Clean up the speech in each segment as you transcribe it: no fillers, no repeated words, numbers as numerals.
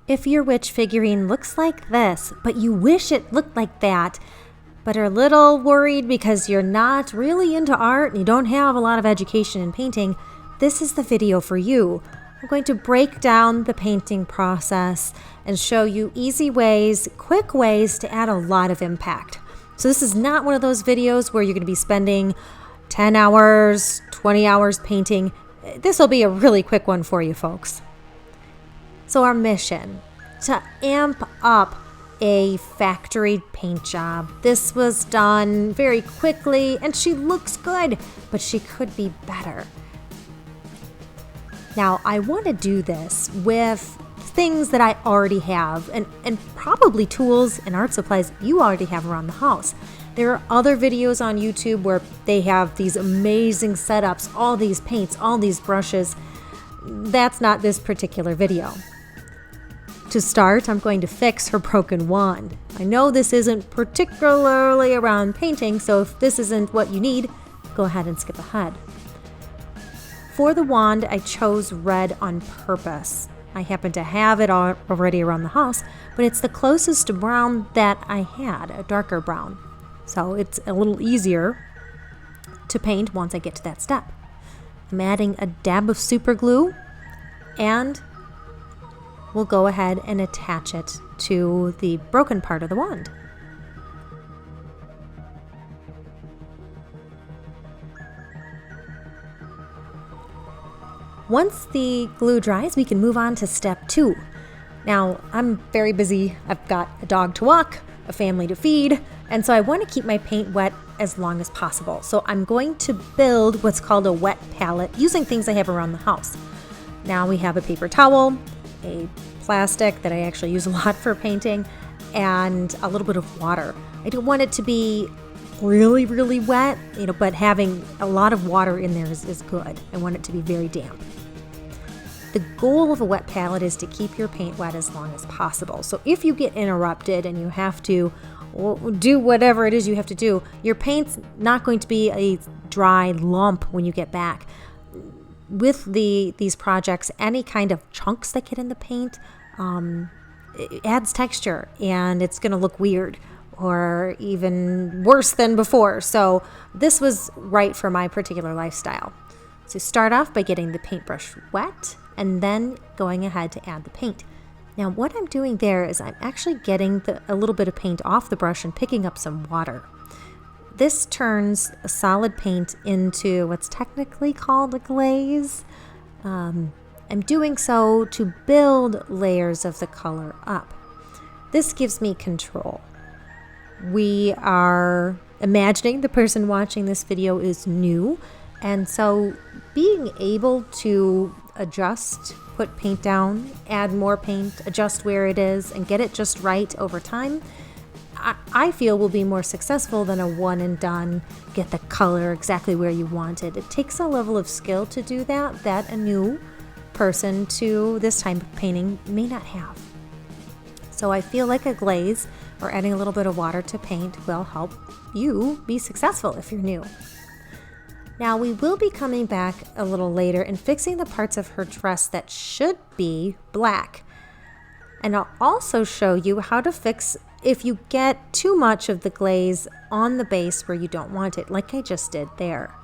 If your witch figurine looks like this, but you wish it looked like that, but are a little worried because you're not really into art and you don't have a lot of education in painting, this is the video for you. I'm going to break down the painting process and show you easy ways, quick ways to add a lot of impact. So this is not one of those videos where you're going to be spending 10 hours, 20 hours painting. This will be a really quick one for you folks. So our mission, to amp up a factory paint job. This was done very quickly and she looks good, but she could be better. Now I want to do this with things that I already have and probably tools and art supplies you already have around the house. There are other videos on YouTube where they have these amazing setups, all these paints, all these brushes. That's not this particular video. To start, I'm going to fix her broken wand. I know this isn't particularly around painting, so if this isn't what you need, go ahead and skip ahead. For the wand, I chose red on purpose. I happen to have it already around the house, but it's the closest to brown that I had, a darker brown. So it's a little easier to paint once I get to that step. I'm adding a dab of super glue and we'll go ahead and attach it to the broken part of the wand. Once the glue dries, we can move on to step 2. Now, I'm very busy. I've got a dog to walk, a family to feed, and so I want to keep my paint wet as long as possible. So I'm going to build what's called a wet palette using things I have around the house. Now we have a paper towel, a plastic that I actually use a lot for painting, and a little bit of water. I don't want it to be really, really wet, but having a lot of water in there is good. I want it to be very damp. The goal of a wet palette is to keep your paint wet as long as possible. So if you get interrupted and you have to do whatever it is you have to do, your paint's not going to be a dry lump when you get back. With these projects, any kind of chunks that get in the paint, it adds texture and it's going to look weird or even worse than before. So this was right for my particular lifestyle. So start off by getting the paintbrush wet and then going ahead to add the paint. Now what I'm doing there is I'm actually getting a little bit of paint off the brush and picking up some water. This turns a solid paint into what's technically called a glaze. I'm doing so to build layers of the color up. This gives me control. We are imagining the person watching this video is new, and so being able to adjust, put paint down, add more paint, adjust where it is, and get it just right over time, I feel will be more successful than a one and done, get the color exactly where you want it. It takes a level of skill to do that a new person to this type of painting may not have. So I feel like a glaze or adding a little bit of water to paint will help you be successful if you're new. Now we will be coming back a little later and fixing the parts of her dress that should be black. And I'll also show you how to fix if you get too much of the glaze on the base where you don't want it, like I just did there.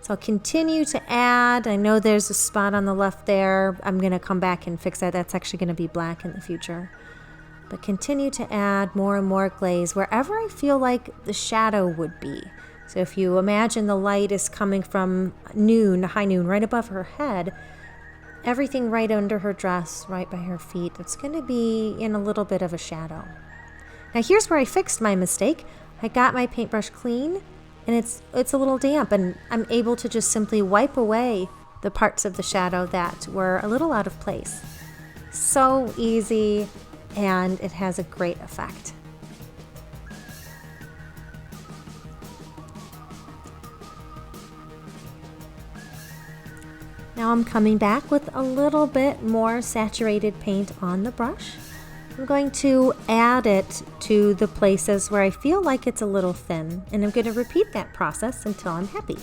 So I'll continue to add. I know there's a spot on the left there. I'm going to come back and fix that. That's actually going to be black in the future. But continue to add more and more glaze wherever I feel like the shadow would be. So if you imagine the light is coming from high noon, right above her head, everything right under her dress, right by her feet, it's going to be in a little bit of a shadow. Now here's where I fixed my mistake. I got my paintbrush clean and it's a little damp, and I'm able to just simply wipe away the parts of the shadow that were a little out of place. So easy, and it has a great effect. Now I'm coming back with a little bit more saturated paint on the brush. I'm going to add it to the places where I feel like it's a little thin, and I'm going to repeat that process until I'm happy.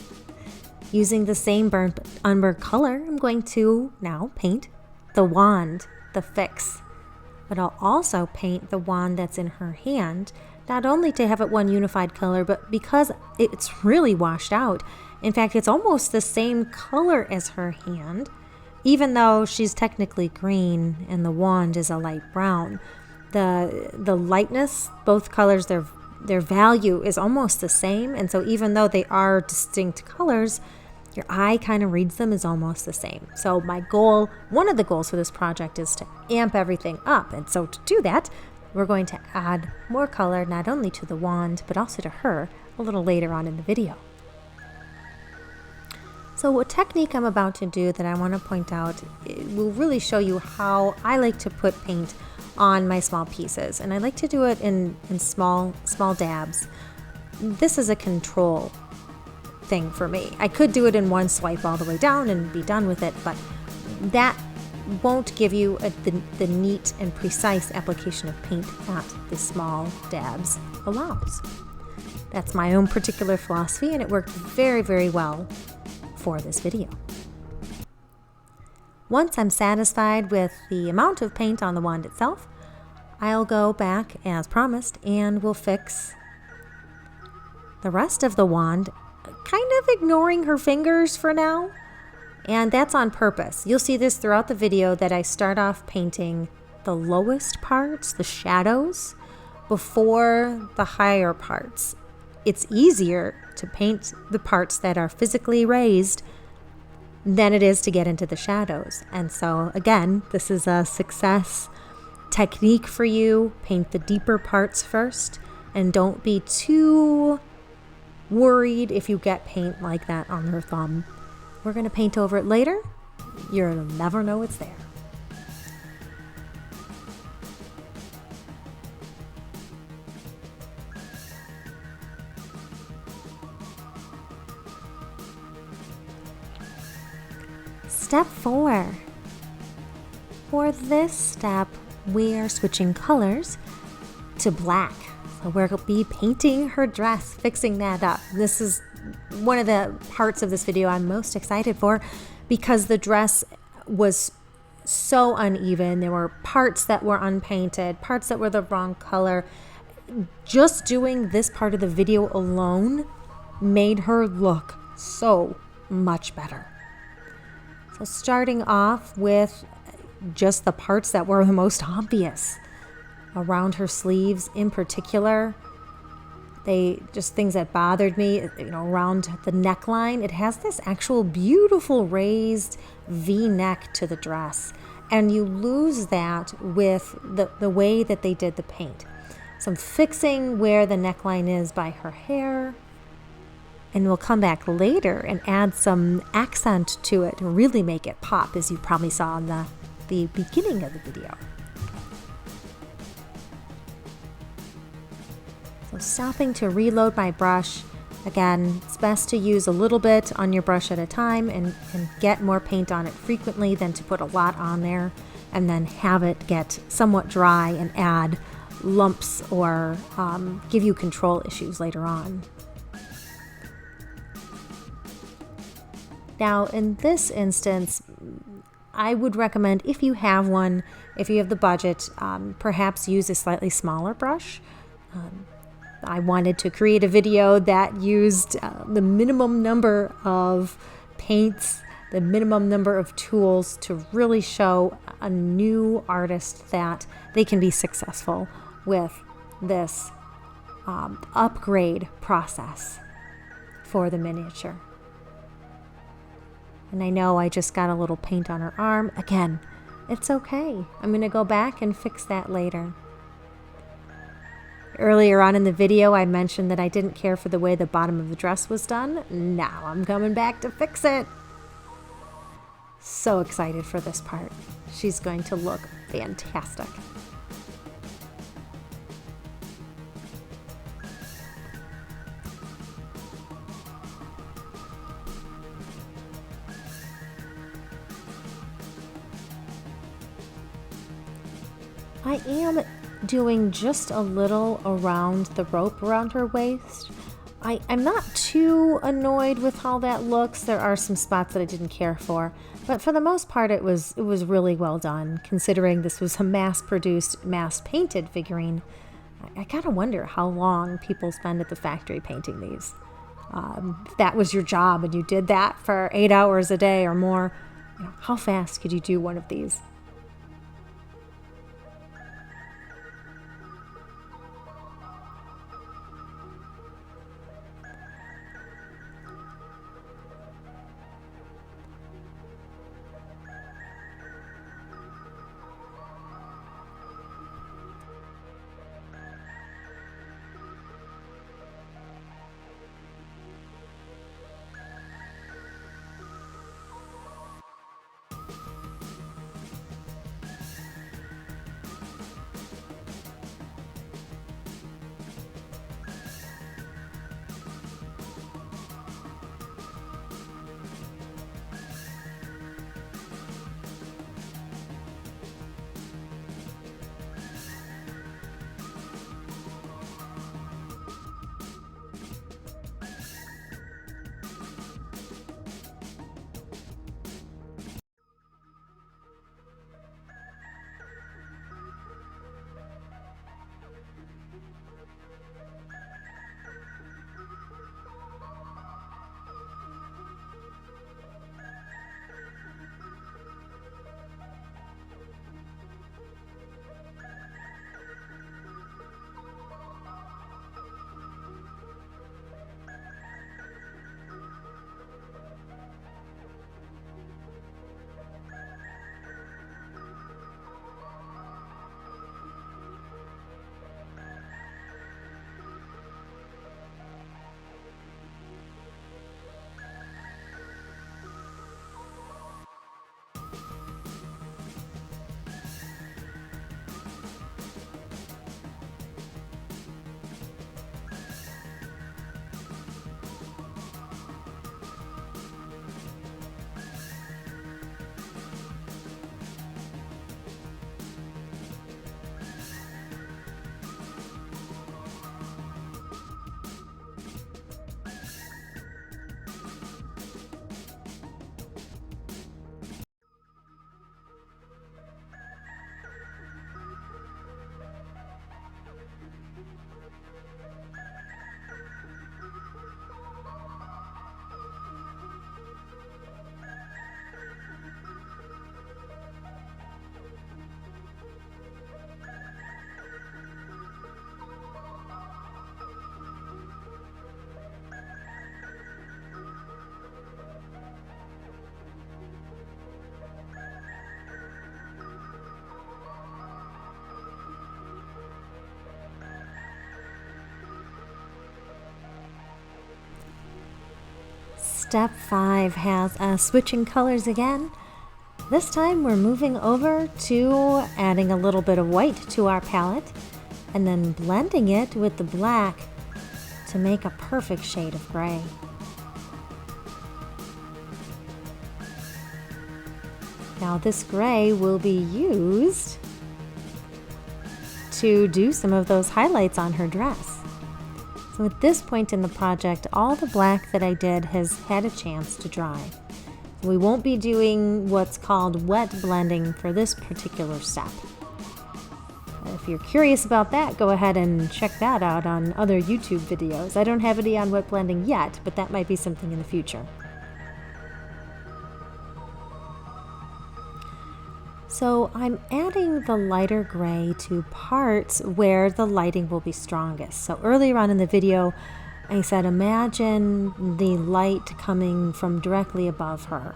Using the same burnt umber color, I'm going to now paint the wand, the fix, but I'll also paint the wand that's in her hand, not only to have it one unified color, but because it's really washed out. In fact, it's almost the same color as her hand, even though she's technically green and the wand is a light brown. The lightness, both colors, their value is almost the same, and so even though they are distinct colors, your eye kind of reads them as almost the same. So my goal, one of the goals for this project, is to amp everything up. And so to do that, we're going to add more color, not only to the wand, but also to her a little later on in the video. So a technique I'm about to do that I want to point out, it will really show you how I like to put paint on my small pieces. And I like to do it in small dabs. This is a control thing for me. I could do it in one swipe all the way down and be done with it, but that won't give you the neat and precise application of paint that the small dabs allows. That's my own particular philosophy, and it worked very, very well for this video. Once I'm satisfied with the amount of paint on the wand itself, I'll go back as promised and we'll fix the rest of the wand, kind of ignoring her fingers for now. And that's on purpose. You'll see this throughout the video that I start off painting the lowest parts, the shadows, before the higher parts. It's easier to paint the parts that are physically raised than it is to get into the shadows. And so again, this is a success technique for you. Paint the deeper parts first, and don't be too worried if you get paint like that on her thumb. We're going to paint over it later. You'll never know it's there. Step 4. For this step, we are switching colors to black. So we're going to be painting her dress, fixing that up. This is one of the parts of this video I'm most excited for because the dress was so uneven. There were parts that were unpainted, parts that were the wrong color. Just doing this part of the video alone made her look so much better. So starting off with just the parts that were the most obvious around her sleeves in particular. Things that bothered me, around the neckline. It has this actual beautiful raised V-neck to the dress, and you lose that with the way that they did the paint. So I'm fixing where the neckline is by her hair, and we'll come back later and add some accent to it and really make it pop, as you probably saw in the beginning of the video. So stopping to reload my brush. Again, it's best to use a little bit on your brush at a time and get more paint on it frequently than to put a lot on there and then have it get somewhat dry and add lumps or give you control issues later on. Now, in this instance, I would recommend, if you have one, if you have the budget, perhaps use a slightly smaller brush. I wanted to create a video that used the minimum number of paints, the minimum number of tools to really show a new artist that they can be successful with this upgrade process for the miniature. And I know I just got a little paint on her arm. Again, it's okay. I'm going to go back and fix that later. Earlier on in the video, I mentioned that I didn't care for the way the bottom of the dress was done. Now I'm coming back to fix it. So excited for this part. She's going to look fantastic. I am doing just a little around the rope around her waist. I'm not too annoyed with how that looks. There are some spots that I didn't care for, but for the most part it was really well done, considering this was a mass-produced, mass-painted figurine. I gotta wonder how long people spend at the factory painting these. If that was your job and you did that for 8 hours a day or more, how fast could you do one of these? Step 5 has us switching colors again. This time we're moving over to adding a little bit of white to our palette and then blending it with the black to make a perfect shade of gray. Now this gray will be used to do some of those highlights on her dress. So at this point in the project, all the black that I did has had a chance to dry. We won't be doing what's called wet blending for this particular step. If you're curious about that, go ahead and check that out on other YouTube videos. I don't have any on wet blending yet, but that might be something in the future. So I'm adding the lighter gray to parts where the lighting will be strongest. So earlier on in the video, I said imagine the light coming from directly above her.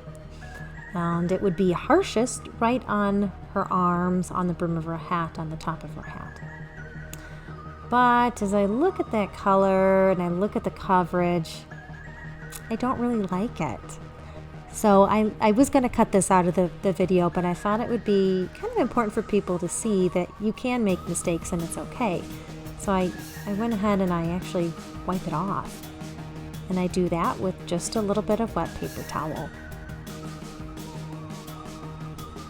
And it would be harshest right on her arms, on the brim of her hat, on the top of her hat. But as I look at that color and I look at the coverage, I don't really like it. So I was going to cut this out of the video, but I thought it would be kind of important for people to see that you can make mistakes and it's okay. So I went ahead and I actually wipe it off. And I do that with just a little bit of wet paper towel.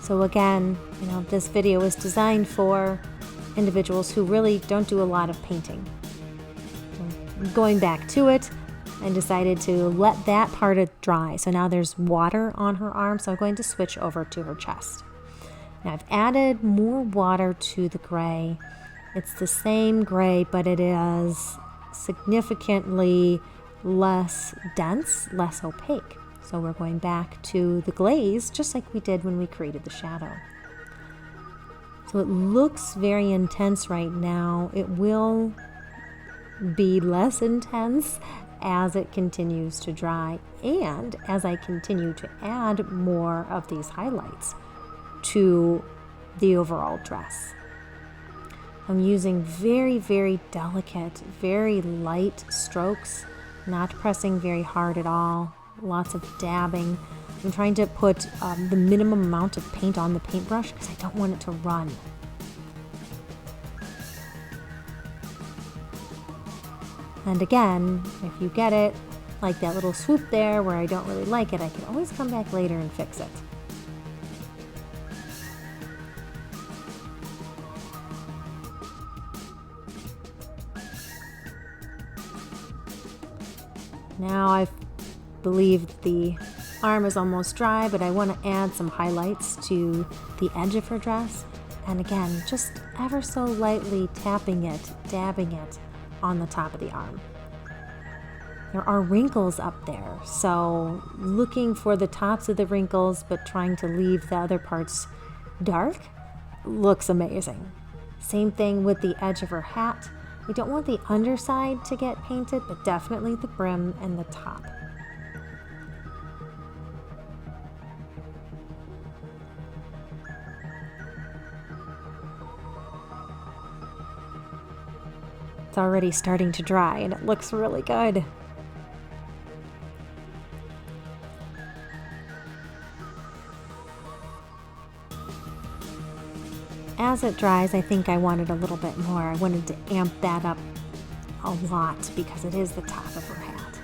So again, this video is designed for individuals who really don't do a lot of painting. going back to it, and decided to let that part of dry. So now there's water on her arm, so I'm going to switch over to her chest. Now I've added more water to the gray. It's the same gray, but it is significantly less dense, less opaque. So we're going back to the glaze, just like we did when we created the shadow. So it looks very intense right now. It will be less intense as it continues to dry and as I continue to add more of these highlights to the overall dress. I'm using very, very delicate, very light strokes, not pressing very hard at all, lots of dabbing. I'm trying to put the minimum amount of paint on the paintbrush because I don't want it to run. And again, if you get it, like that little swoop there where I don't really like it, I can always come back later and fix it. Now I believe the arm is almost dry, but I want to add some highlights to the edge of her dress. And again, just ever so lightly tapping it, dabbing it on the top of the arm. There are wrinkles up there, so looking for the tops of the wrinkles but trying to leave the other parts dark looks amazing. Same thing with the edge of her hat. We don't want the underside to get painted, but definitely the brim and the top. It's already starting to dry and it looks really good. As it dries, I think I wanted a little bit more. I wanted to amp that up a lot because it is the top of her hat.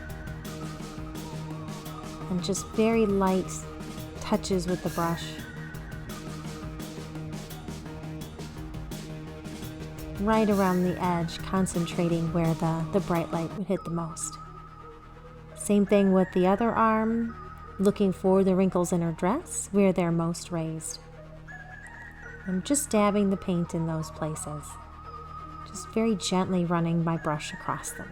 And just very light touches with the brush. Right around the edge, concentrating where the bright light would hit the most. Same thing with the other arm, looking for the wrinkles in her dress where they're most raised. I'm just dabbing the paint in those places, just very gently running my brush across them.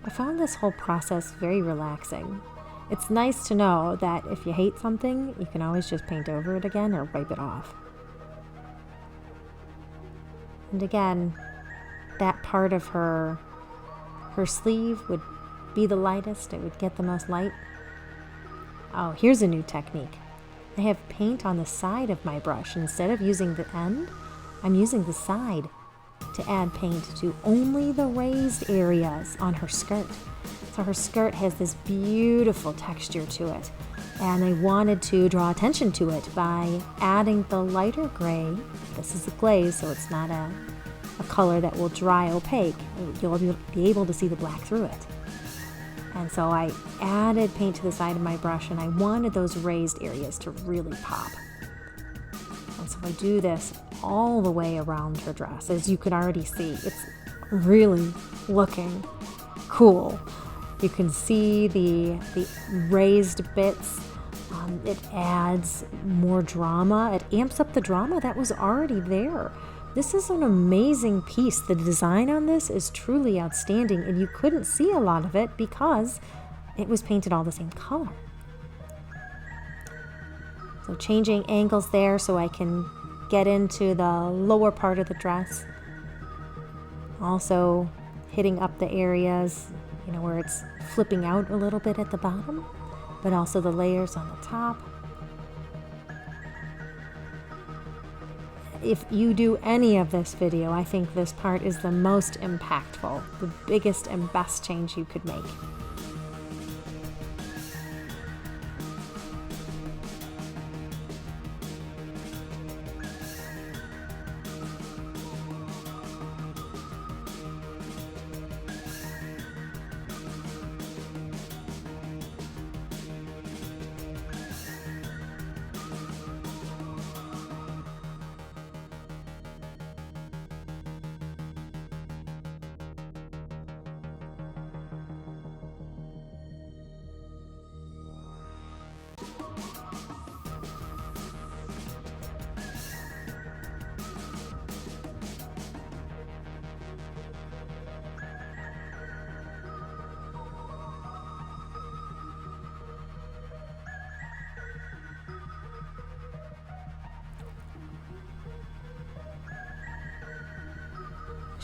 I found this whole process very relaxing. It's nice to know that if you hate something, you can always just paint over it again or wipe it off. And again, that part of her sleeve would be the lightest. It would get the most light. Oh, here's a new technique. I have paint on the side of my brush. Instead of using the end, I'm using the side to add paint to only the raised areas on her skirt. So her skirt has this beautiful texture to it, and I wanted to draw attention to it by adding the lighter gray. This is a glaze, so it's not a color that will dry opaque. You'll be able to see the black through it. And so I added paint to the side of my brush, and I wanted those raised areas to really pop. And so I do this all the way around her dress. As you can already see, it's really looking cool. You can see the raised bits. It adds more drama. It amps up the drama that was already there. This is an amazing piece. The design on this is truly outstanding, and you couldn't see a lot of it because it was painted all the same color. So changing angles there so I can get into the lower part of the dress. Also hitting up the areas, where it's flipping out a little bit at the bottom, but also the layers on the top. If you do any of this video, I think this part is the most impactful, the biggest and best change you could make.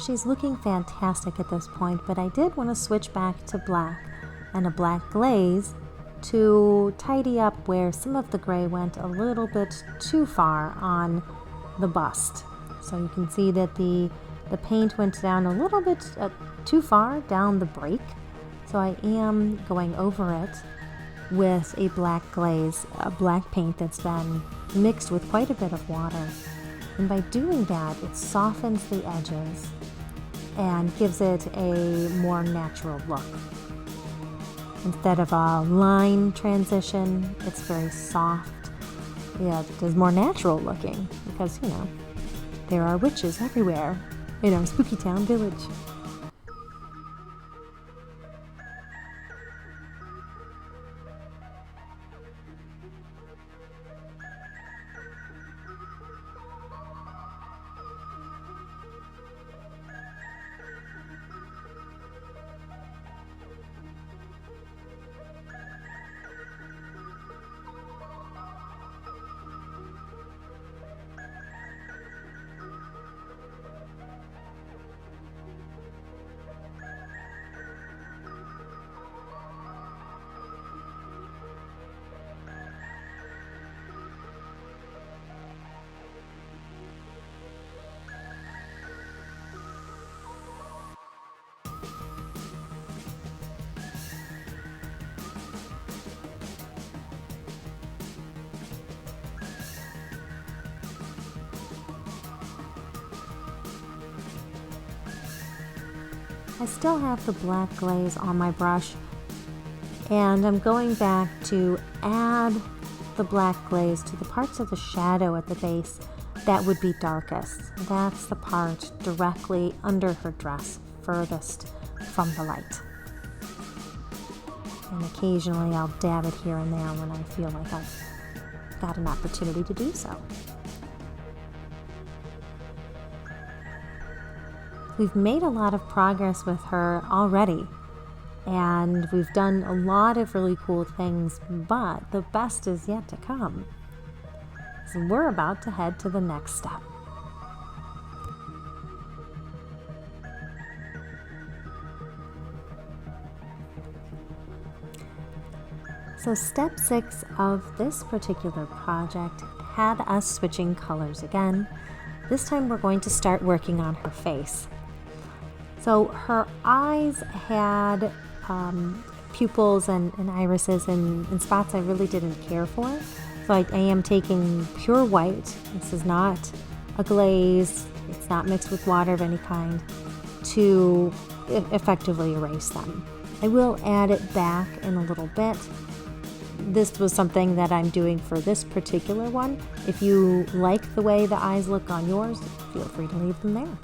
she's looking fantastic at this point, but I did want to switch back to black and a black glaze to tidy up where some of the gray went a little bit too far on the bust. So you can see that the paint went down a little bit too far down the break. So I am going over it with a black glaze, a black paint that's been mixed with quite a bit of water. And by doing that, it softens the edges and gives it a more natural look. Instead of a line transition, it's very soft. Yeah, it is more natural looking because, you know, there are witches everywhere in our Spooky Town village. I still have the black glaze on my brush, and I'm going back to add the black glaze to the parts of the shadow at the base that would be darkest. That's the part directly under her dress, furthest from the light. And occasionally I'll dab it here and there when I feel like I've got an opportunity to do so. We've made a lot of progress with her already, and we've done a lot of really cool things, but the best is yet to come. So we're about to head to the next step. So step 6 of this particular project had us switching colors again. This time we're going to start working on her face. So her eyes had pupils and irises and spots I really didn't care for. So I am taking pure white. This is not a glaze. It's not mixed with water of any kind to effectively erase them. I will add it back in a little bit. This was something that I'm doing for this particular one. If you like the way the eyes look on yours, feel free to leave them there.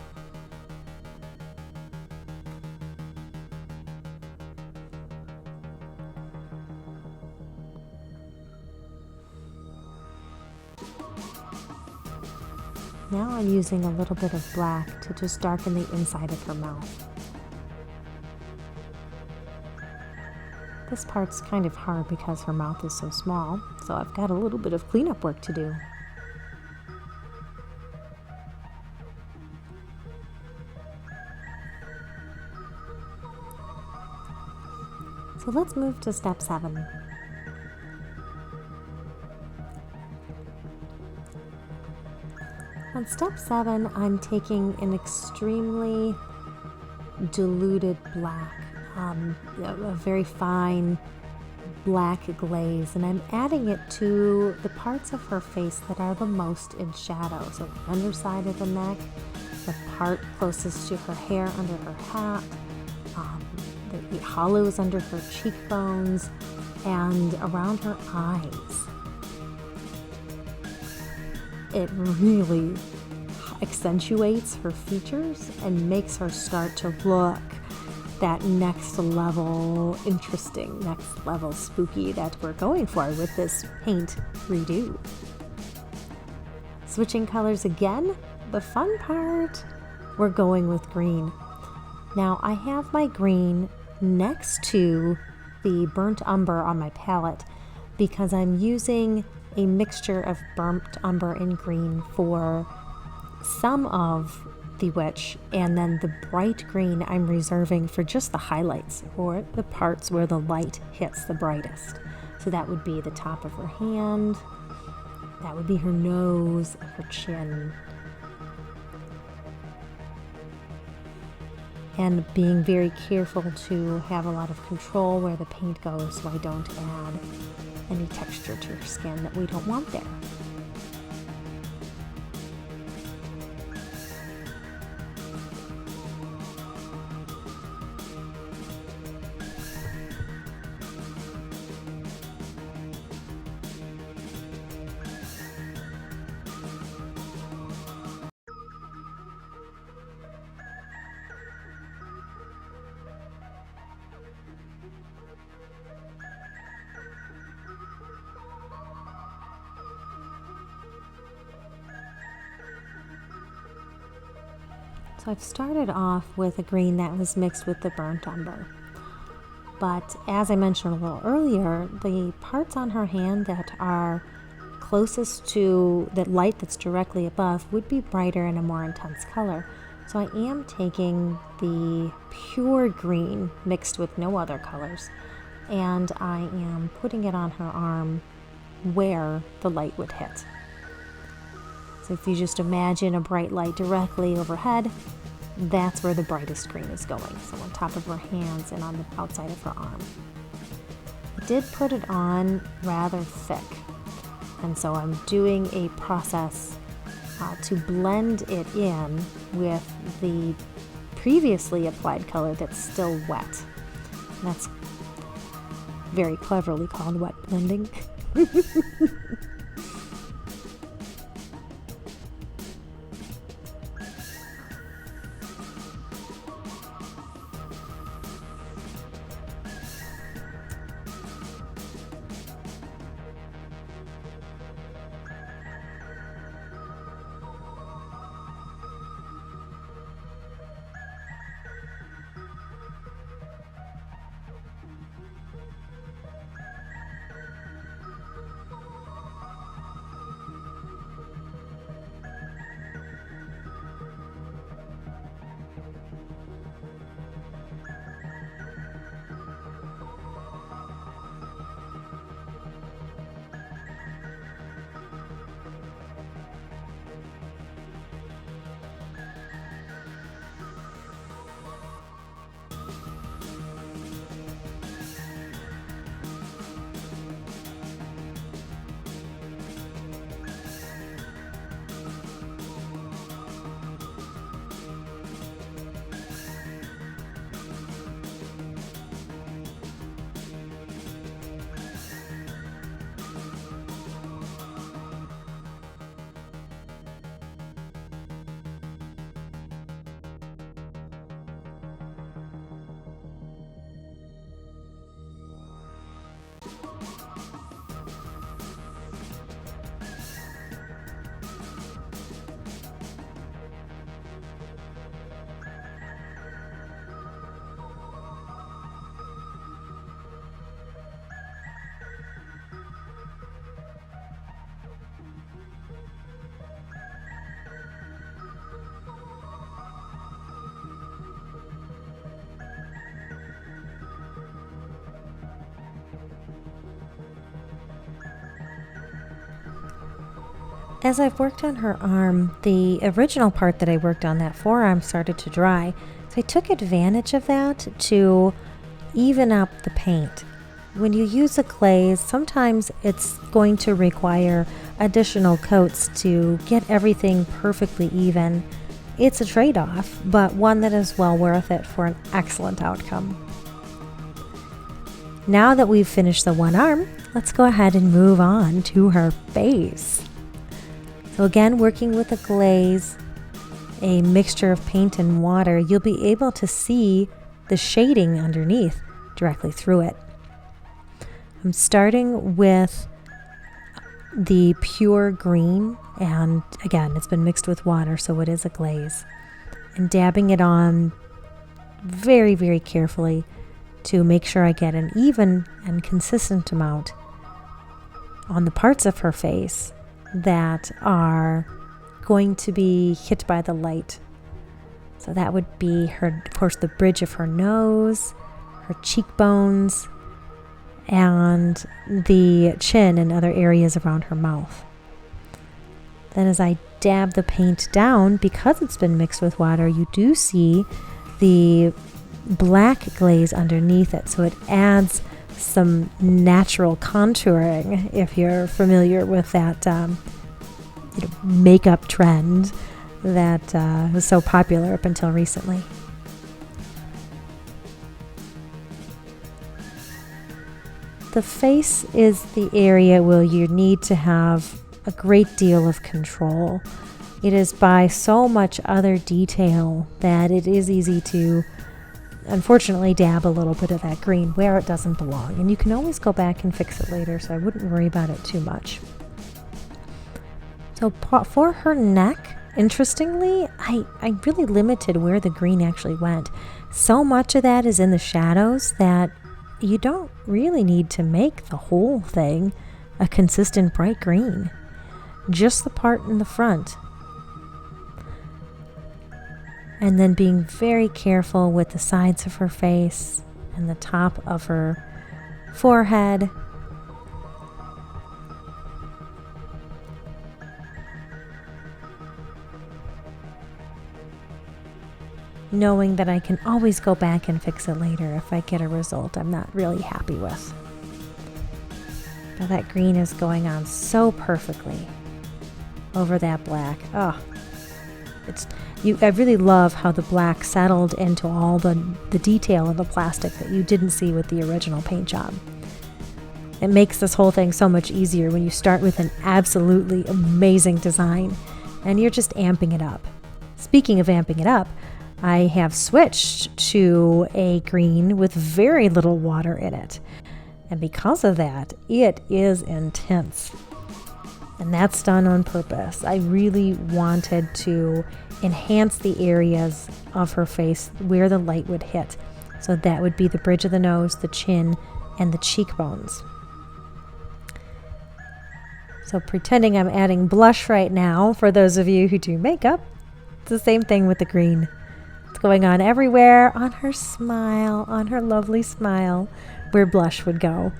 Now I'm using a little bit of black to just darken the inside of her mouth. This part's kind of hard because her mouth is so small, so I've got a little bit of cleanup work to do. So let's move to step 7. On step 7, I'm taking an extremely diluted black, a very fine black glaze, and I'm adding it to the parts of her face that are the most in shadow. So the underside of the neck, the part closest to her hair under her hat, the hollows under her cheekbones, and around her eyes. It really accentuates her features and makes her start to look that next level interesting, next level spooky that we're going for with this paint redo. Switching colors again, the fun part, we're going with green. Now I have my green next to the burnt umber on my palette because I'm using a mixture of burnt umber and green for some of the witch, and then the bright green I'm reserving for just the highlights or the parts where the light hits the brightest. So that would be the top of her hand, that would be her nose, her chin, and being very careful to have a lot of control where the paint goes so I don't add any texture to her skin that we don't want there. So I've started off with a green that was mixed with the burnt umber. But as I mentioned a little earlier, the parts on her hand that are closest to the light that's directly above would be brighter and a more intense color. So I am taking the pure green mixed with no other colors, and I am putting it on her arm where the light would hit. So if you just imagine a bright light directly overhead, that's where the brightest green is going. So on top of her hands and on the outside of her arm. I did put it on rather thick, and so I'm doing a process to blend it in with the previously applied color that's still wet. And that's very cleverly called wet blending. As I've worked on her arm, the original part that I worked on, that forearm, started to dry. So I took advantage of that to even up the paint. When you use a glaze, sometimes it's going to require additional coats to get everything perfectly even. It's a trade-off, but one that is well worth it for an excellent outcome. Now that we've finished the one arm, let's go ahead and move on to her face. So again, working with a glaze, a mixture of paint and water, you'll be able to see the shading underneath directly through it. I'm starting with the pure green, and again, it's been mixed with water, so it is a glaze, and dabbing it on very, very carefully to make sure I get an even and consistent amount on the parts of her face that are going to be hit by the light So that would be her, of course, the bridge of her nose, her cheekbones, and the chin and other areas around her mouth. Then as I dab the paint down, because it's been mixed with water, you do see the black glaze underneath it. So it adds some natural contouring, if you're familiar with that makeup trend that was so popular up until recently. The face is the area where you need to have a great deal of control. It is by so much other detail that it is easy to, unfortunately, dab a little bit of that green where it doesn't belong. And you can always go back and fix it later, so I wouldn't worry about it too much. So for her neck, interestingly, I really limited where the green actually went. So much of that is in the shadows that you don't really need to make the whole thing a consistent bright green. Just the part in the front. And then being very careful with the sides of her face and the top of her forehead. Knowing that I can always go back and fix it later if I get a result I'm not really happy with. But that green is going on so perfectly over that black. Oh, I really love how the black settled into all the detail of the plastic that you didn't see with the original paint job. It makes this whole thing so much easier when you start with an absolutely amazing design and you're just amping it up. Speaking of amping it up, I have switched to a green with very little water in it. And because of that, it is intense. And that's done on purpose. I really wanted to enhance the areas of her face where the light would hit. So that would be the bridge of the nose, the chin, and the cheekbones. So pretending I'm adding blush right now, for those of you who do makeup, it's the same thing with the green. It's going on everywhere on her smile, on her lovely smile, where blush would go.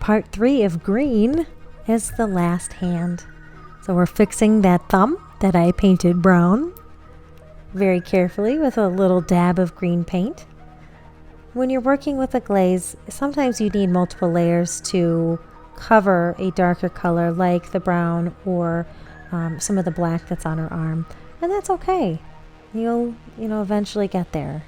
Part 3 of green is the last hand. So we're fixing that thumb that I painted brown very carefully with a little dab of green paint. When you're working with a glaze, sometimes you need multiple layers to cover a darker color like the brown or some of the black that's on her arm. And that's okay. You'll eventually get there.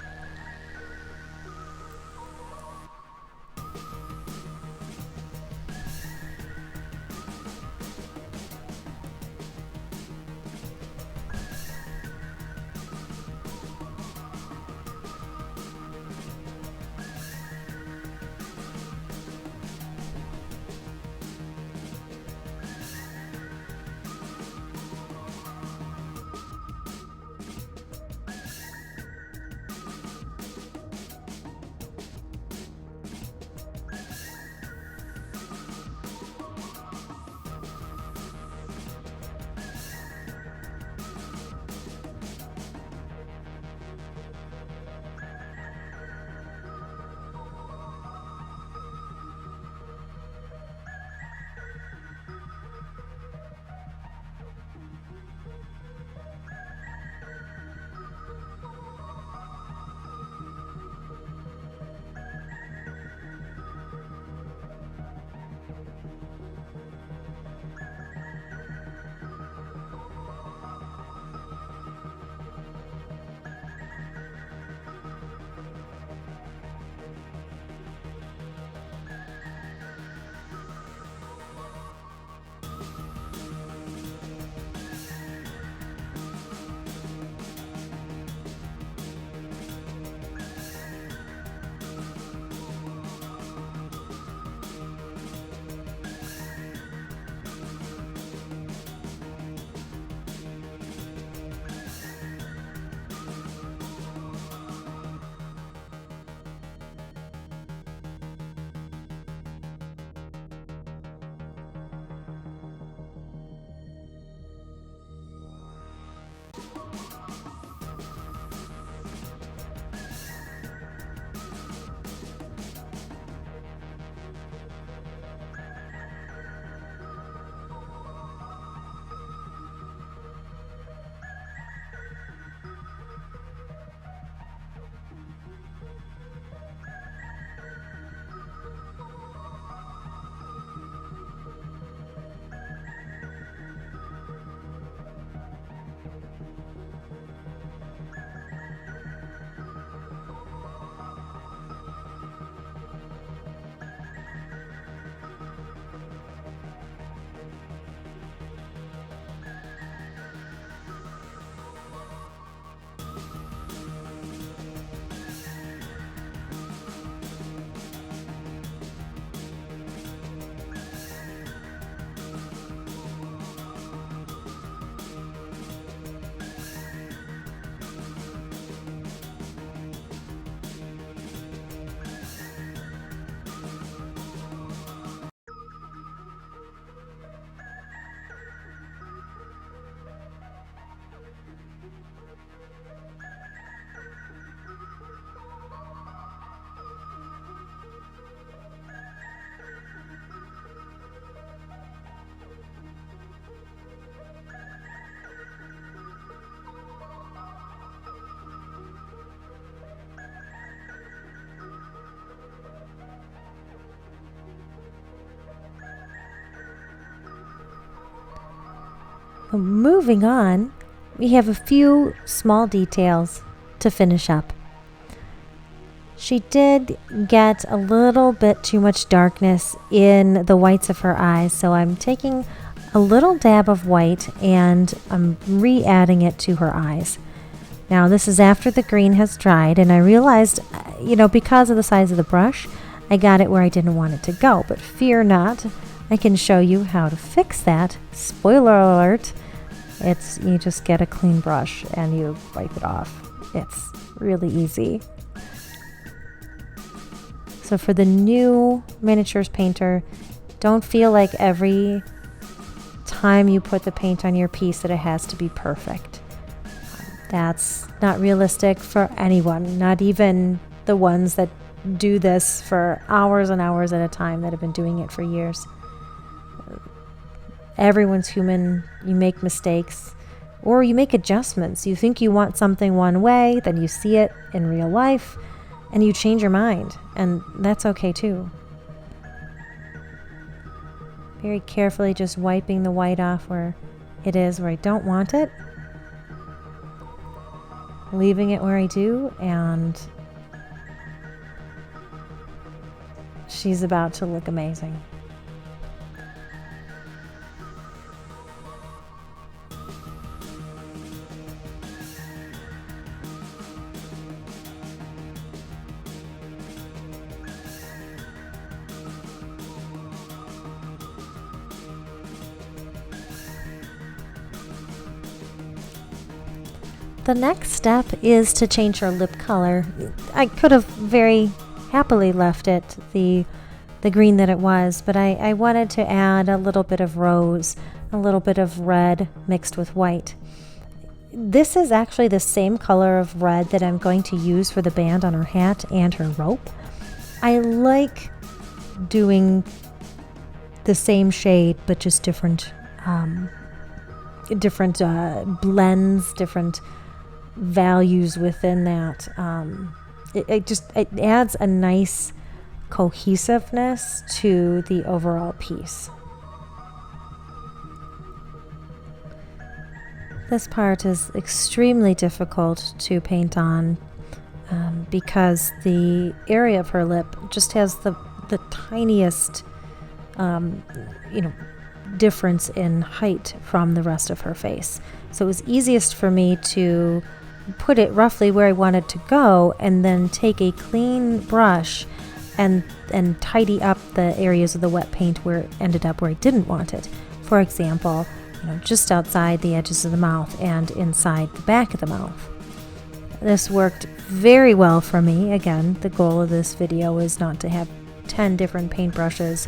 Moving on, we have a few small details to finish up. She did get a little bit too much darkness in the whites of her eyes, so I'm taking a little dab of white and I'm re-adding it to her eyes. Now this is after the green has dried, and I realized, because of the size of the brush, I got it where I didn't want it to go, but fear not, I can show you how to fix that. Spoiler alert, you just get a clean brush and you wipe it off. It's really easy. So for the new miniatures painter, don't feel like every time you put the paint on your piece that it has to be perfect. That's not realistic for anyone, not even the ones that do this for hours and hours at a time, that have been doing it for years. Everyone's human. You make mistakes or you make adjustments. You think you want something one way, then you see it in real life and you change your mind, and that's okay too. Very carefully just wiping the white off where it is where I don't want it, leaving it where I do, and she's about to look amazing. The next step is to change her lip color. I could have very happily left it the green that it was, but I wanted to add a little bit of rose, a little bit of red mixed with white. This is actually the same color of red that I'm going to use for the band on her hat and her rope. I like doing the same shade, but just different blends, different values within that. It adds a nice cohesiveness to the overall piece. This part is extremely difficult to paint on because the area of her lip just has the tiniest difference in height from the rest of her face. So it was easiest for me to put it roughly where I wanted to go and then take a clean brush and tidy up the areas of the wet paint where it ended up where I didn't want it. For example, just outside the edges of the mouth and inside the back of the mouth. This worked very well for me. Again, the goal of this video is not to have 10 different paintbrushes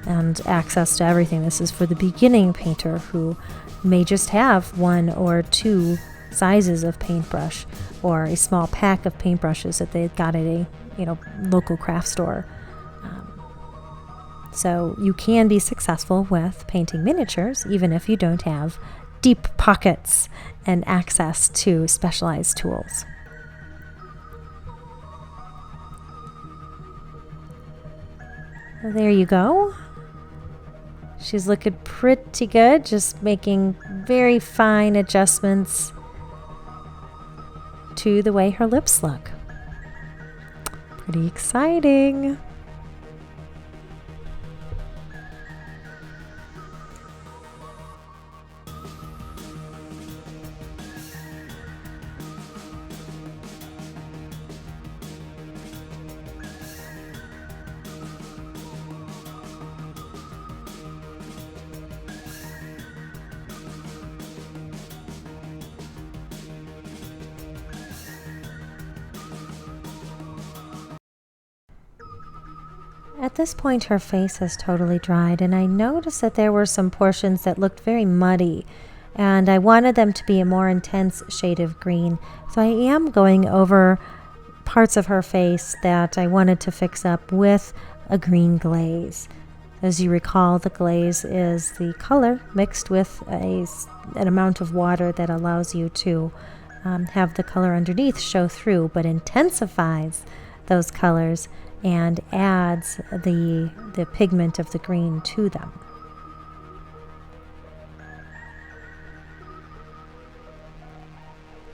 and access to everything. This is for the beginning painter who may just have one or two sizes of paintbrush or a small pack of paintbrushes that they got at a local craft store. So you can be successful with painting miniatures even if you don't have deep pockets and access to specialized tools. Well, there you go. She's looking pretty good, just making very fine adjustments to the way her lips look. Pretty exciting. At this point, her face has totally dried, and I noticed that there were some portions that looked very muddy, and I wanted them to be a more intense shade of green. So I am going over parts of her face that I wanted to fix up with a green glaze. As you recall, the glaze is the color mixed with an amount of water that allows you to have the color underneath show through, but intensifies those colors and adds the pigment of the green to them.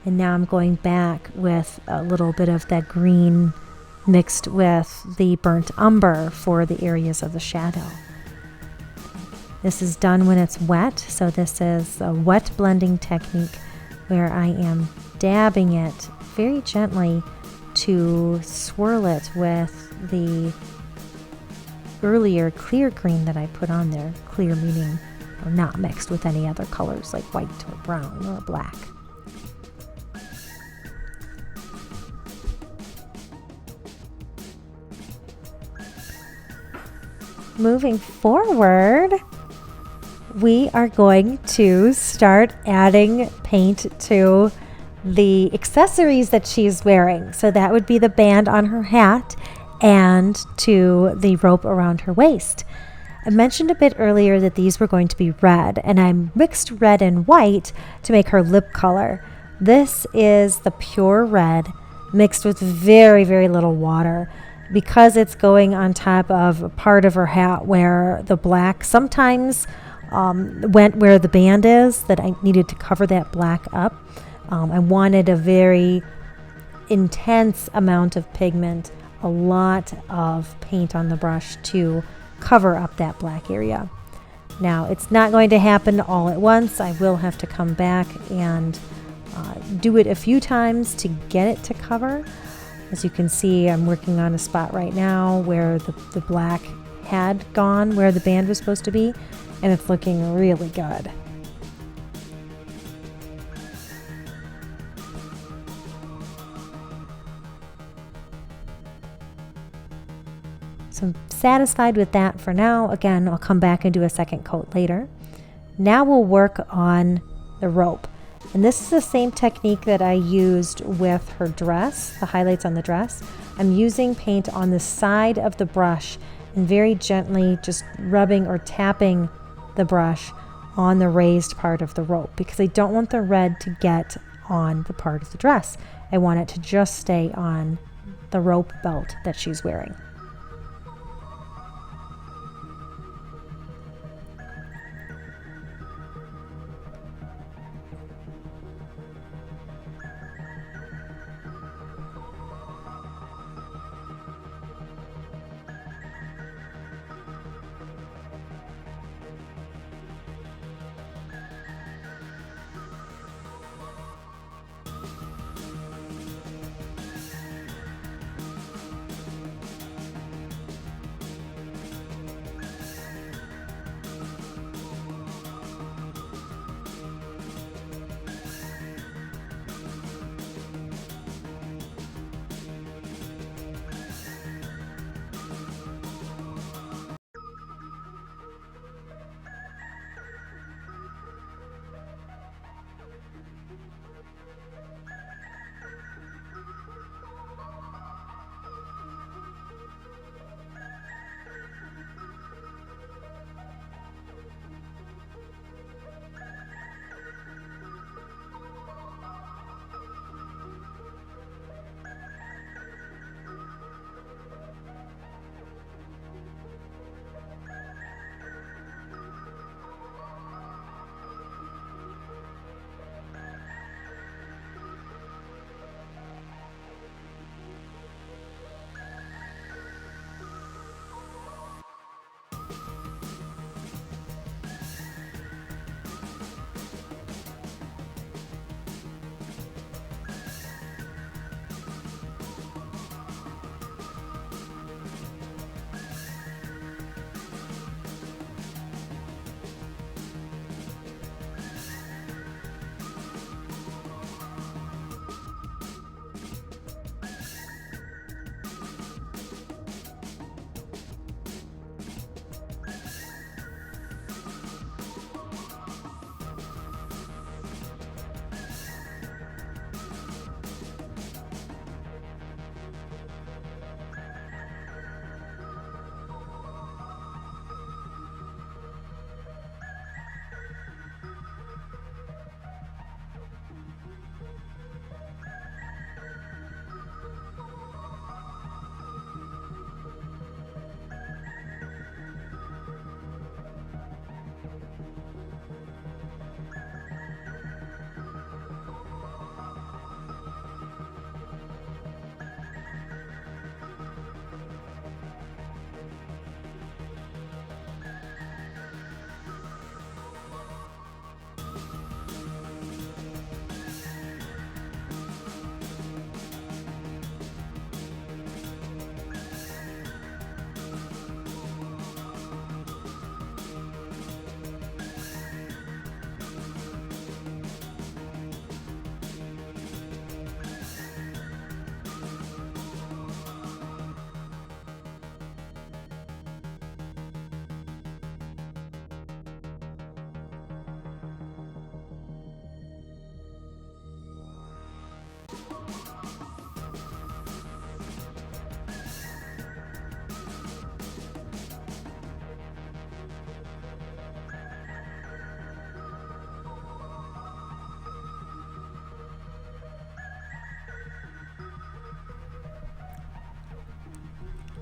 And now I'm going back with a little bit of that green mixed with the burnt umber for the areas of the shadow. This is done when it's wet, so this is a wet blending technique where I am dabbing it very gently to swirl it with the earlier clear green that I put on there. Clear meaning not mixed with any other colors like white or brown or black. Moving forward, we are going to start adding paint to the accessories that she's wearing. So that would be the band on her hat and to the rope around her waist. I mentioned a bit earlier that these were going to be red, and I mixed red and white to make her lip color. This is the pure red mixed with very, very little water, because it's going on top of a part of her hat where the black sometimes went where the band is, that I needed to cover that black up. I wanted a very intense amount of pigment, a lot of paint on the brush to cover up that black area. Now, it's not going to happen all at once. I will have to come back and do it a few times to get it to cover. As you can see, I'm working on a spot right now where the black had gone where the band was supposed to be, and it's looking really good. So I'm satisfied with that for now. Again, I'll come back and do a second coat later. Now we'll work on the rope. And this is the same technique that I used with her dress, the highlights on the dress. I'm using paint on the side of the brush and very gently just rubbing or tapping the brush on the raised part of the rope, because I don't want the red to get on the part of the dress. I want it to just stay on the rope belt that she's wearing.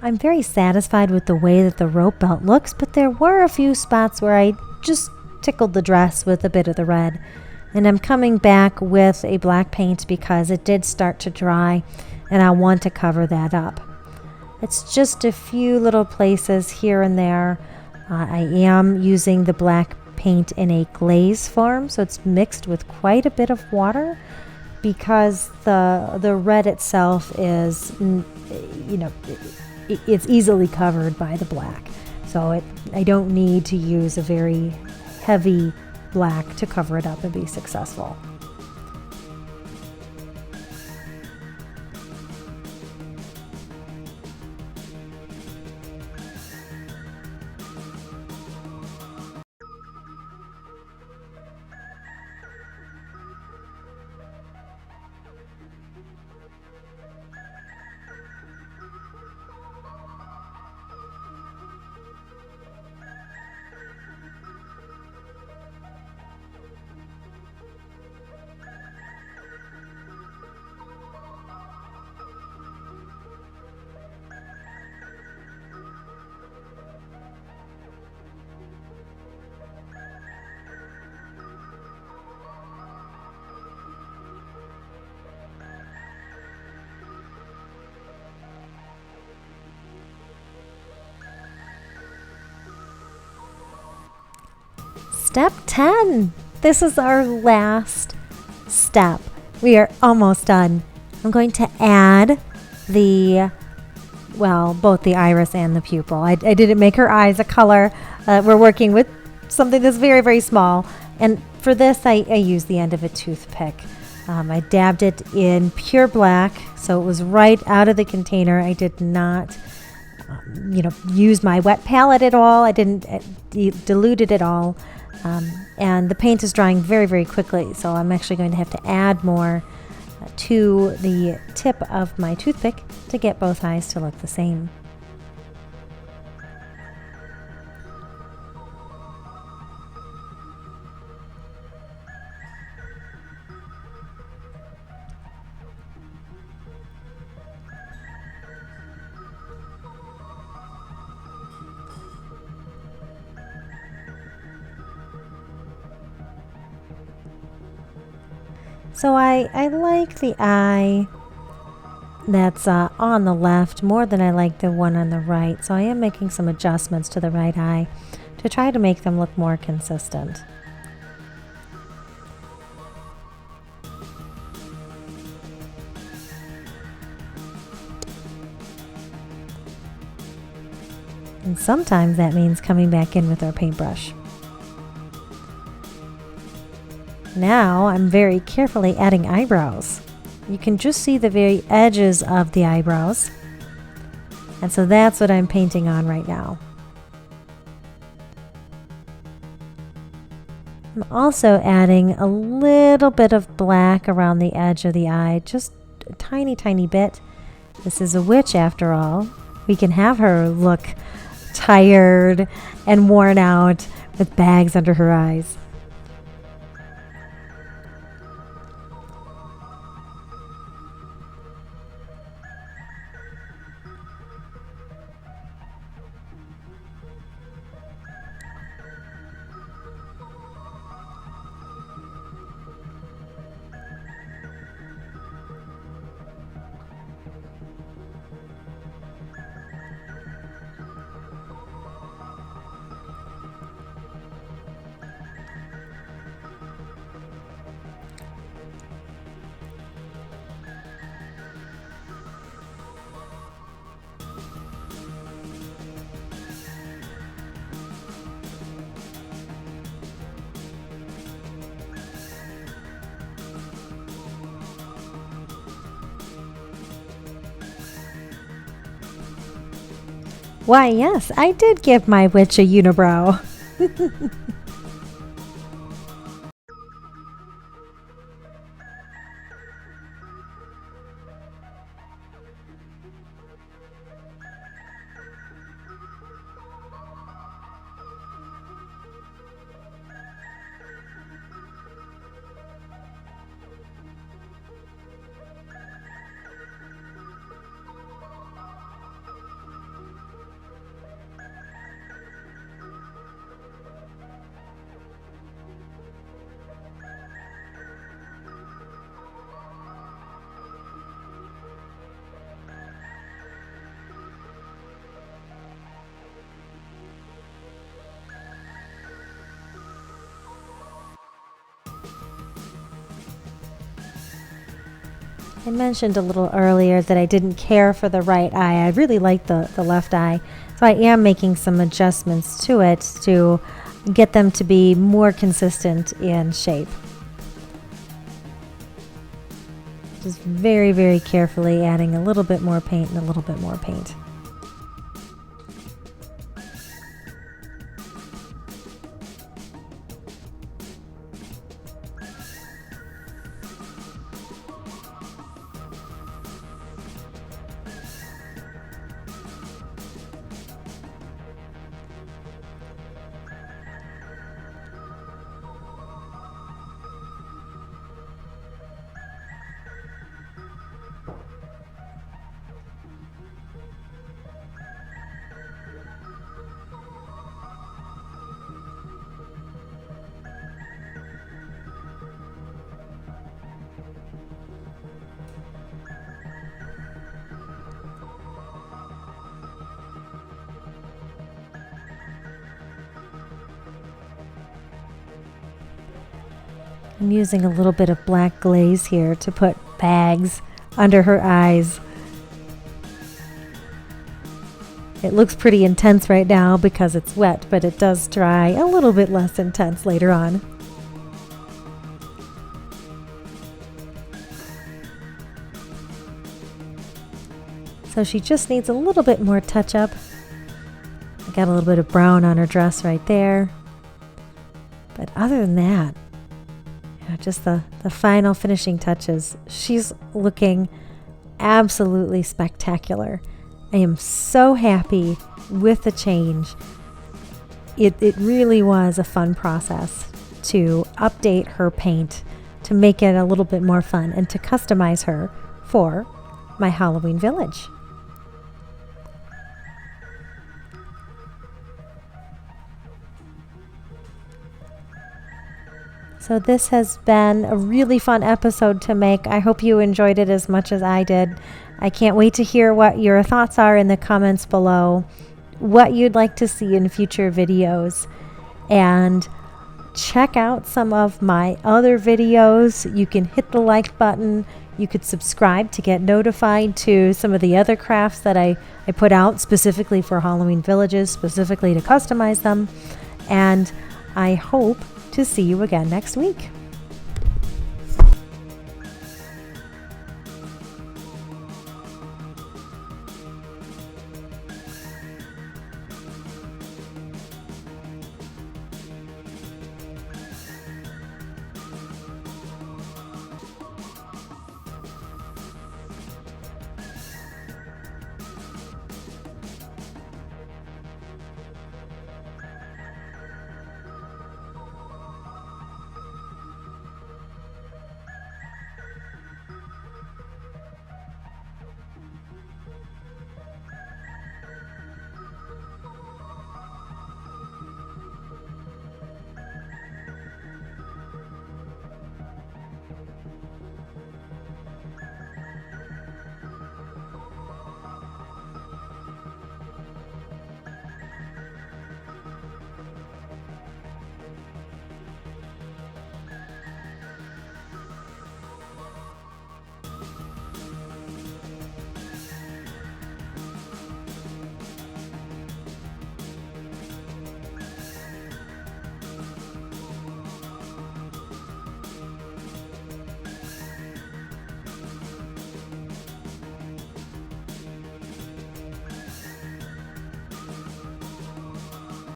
I'm very satisfied with the way that the rope belt looks, but there were a few spots where I just tickled the dress with a bit of the red. And I'm coming back with a black paint because it did start to dry and I want to cover that up. It's just a few little places here and there. I am using the black paint in a glaze form, so it's mixed with quite a bit of water because the red itself is, it's easily covered by the black. So I don't need to use a very heavy black to cover it up and be successful. Step 10. This is our last step. We are almost done. I'm going to add both the iris and the pupil. I didn't make her eyes a color. We're working with something that's very, very small. And for this, I used the end of a toothpick. I dabbed it in pure black, so it was right out of the container. I did not, use my wet palette at all. I didn't dilute it at all. And the paint is drying very, very quickly, so I'm actually going to have to add more to the tip of my toothpick to get both eyes to look the same. So I like the eye that's on the left more than I like the one on the right. So I am making some adjustments to the right eye to try to make them look more consistent. And sometimes that means coming back in with our paintbrush. Now I'm very carefully adding eyebrows. You can just see the very edges of the eyebrows. And so that's what I'm painting on right now. I'm also adding a little bit of black around the edge of the eye, just a tiny, tiny bit. This is a witch after all. We can have her look tired and worn out with bags under her eyes. Why, yes, I did give my witch a unibrow. I mentioned a little earlier that I didn't care for the right eye. I really like the left eye. So I am making some adjustments to it to get them to be more consistent in shape. Just very, very carefully adding a little bit more paint and a little bit more paint. I'm using a little bit of black glaze here to put bags under her eyes. It looks pretty intense right now because it's wet, but it does dry a little bit less intense later on. So she just needs a little bit more touch up. I got a little bit of brown on her dress right there. But other than that, just the final finishing touches. She's looking absolutely spectacular. I am so happy with the change. It really was a fun process to update her paint, to make it a little bit more fun, and to customize her for my Halloween village. So this has been a really fun episode to make. I hope you enjoyed it as much as I did. I can't wait to hear what your thoughts are in the comments below, what you'd like to see in future videos, and check out some of my other videos. You can hit the like button. You could subscribe to get notified to some of the other crafts that I put out specifically for Halloween villages, specifically to customize them. And I hope to see you again next week.